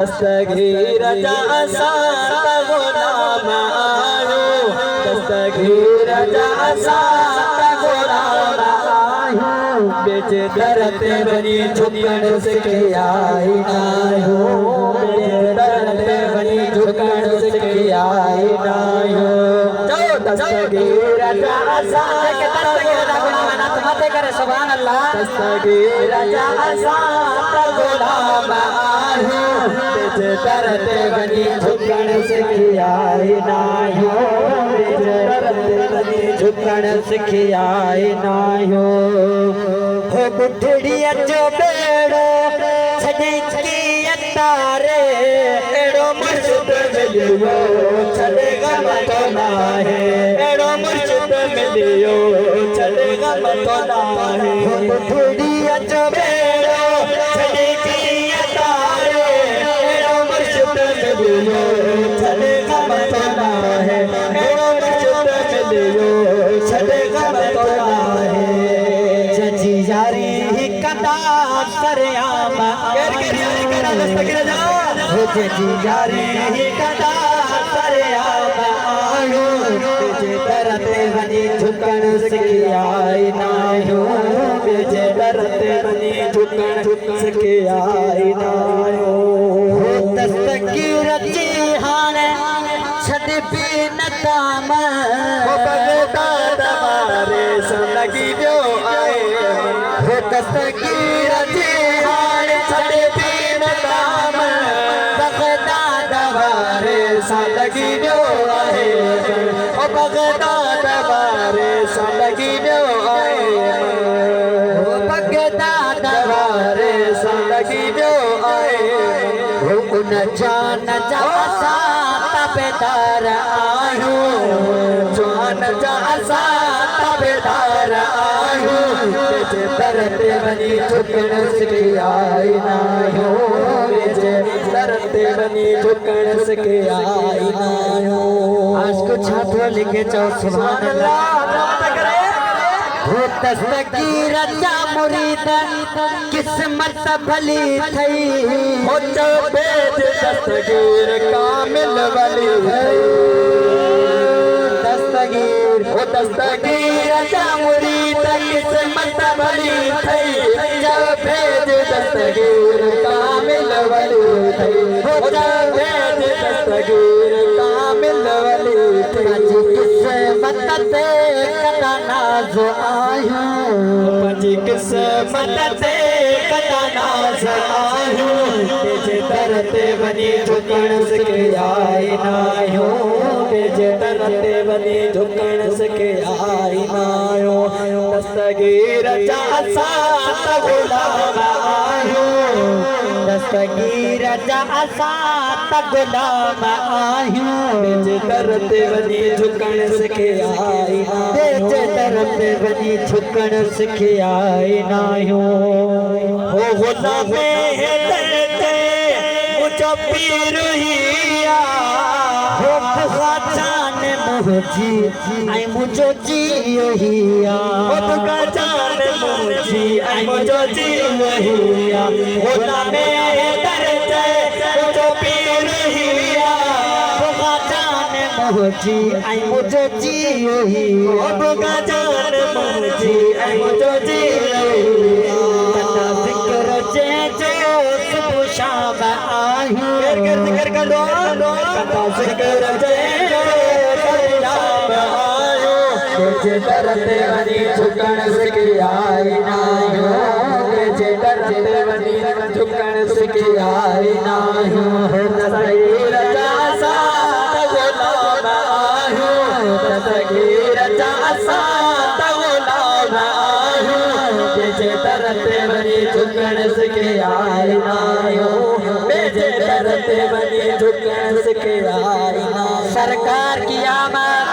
दस्तगीर जा सात गुलाम आयो, दस्तगीर जा सात गुलाम आयो, बेच दरते बनी झुकण सिखे आई नायो, बेच दरते बनी झुकण सिखे आई नायो। दस्तगीर जा सात गुलाम नाते करे सुभान अल्लाह। दस्तगीर जा सात गुलाम आयो, बेच दरते बनी झुकण सिखे आई नायो, बेच दरते बनी झुकण सिखे आई नायो। हो गुठड़ी अचो बेड़ो छॾे की अतारे, एड़ो मुर्शिद मिलियो छॾे गम तो नाहे, एड़ो मुर्शिद मिलियो छॾे गम तो नाहे। हो गुठड़ी अचो बेड़ो छॾे की अतारे, एड़ो मुर्शिद मिलियो छॾे गम तो नाहे, एड़ो मुर्शिद मिलियो छॾे गम तो नाहे। जजी यारी ही कदा सरेआम हो, जजी यारी ही कदा सरेआम आयो, बेच दरते बनी झुकण सिखे आई नायो, बेच दरते बनी झुकण सिखे आई नायो। दस्तगीर जी हाणे छॾ बि न ताम, बगदाद वारे सां लॻी वियो आहे। हो दस्तगीर जी हाणे छॾ बि न ताम, बगदाद वारे सां लॻी वियो आहे। हो बगदाद वारे सां लॻी वियो आहे, हो बगदाद वारे सां लॻी वियो आहे। हो उन जान जा असां ताबेदार आहियूं, जान जा असां ताबेदार आहियूं, बेच दरते वञी झुकण सिखे आई नायो, बेच दरते वञी झुकण सिखे आई नायो। आज को छात्र लिखे चओ सुभान अल्लाह। हो दस्तगीर जा मुरीद किस्मत भली थई, हो बेच दस्तगीर कामिल वली थई। दस्तगीर हो दस्तगीर जा मुरीद किस्मत भली थई, बेच दस्तगीर कामिल वली थई, हो बेच दस्तगीर कामिल वली थई। किस्मत ते कदा नाज़ आहियूं, पंहिंजी किस्मत ते कदा नाज़ आहियूं, बेच दरते वञी झुकण सिखे आई नायो, बेच दरते वञी झुकण सिखे आई नायो। दस्तगीर जा सात गुलाम आहियूं, दस्तगीर जा सात गुलाम आहियूं, बेच दरते वञी झुकण सिखे आई, बेच दरते वञी झुकण सिखे आई नायो। हो गुलाम दरते मुझो पीर हिया, हो ख़जान मुंहिंजी ऐं मुंहिंजो जीउ हिया, हो ख़जान मुंहिंजी ऐं मुंहिंजो जीउ हिया। गुलाम दरते मुझो पीर हिया, हो ख़जान मुंहिंजी ऐं मुंहिंजो जीउ हिया, हो ख़जान मुंहिंजी ऐं मुंहिंजो जीउ हिया। तॾा ज़िक्र जंहिंजो सुबुह शाम आहियूं, ज़िक्र कंदो तॾा ज़िक्र जंहिंजो सुबुह शाम आहियूं, बेच दरते वञी झुकण सिखे आई नायो, बेच दरते वञी झुकण सिखे आई नायो। दस्तगीर जा सात गुलाम आहियूं, दस्तगीर जा सात गुलाम आहियूं, बेच दरते वञी झुकण सिखे आई नायो, बेच दरते वञी झुकण सिखे आई नायो। सरकार की आमद।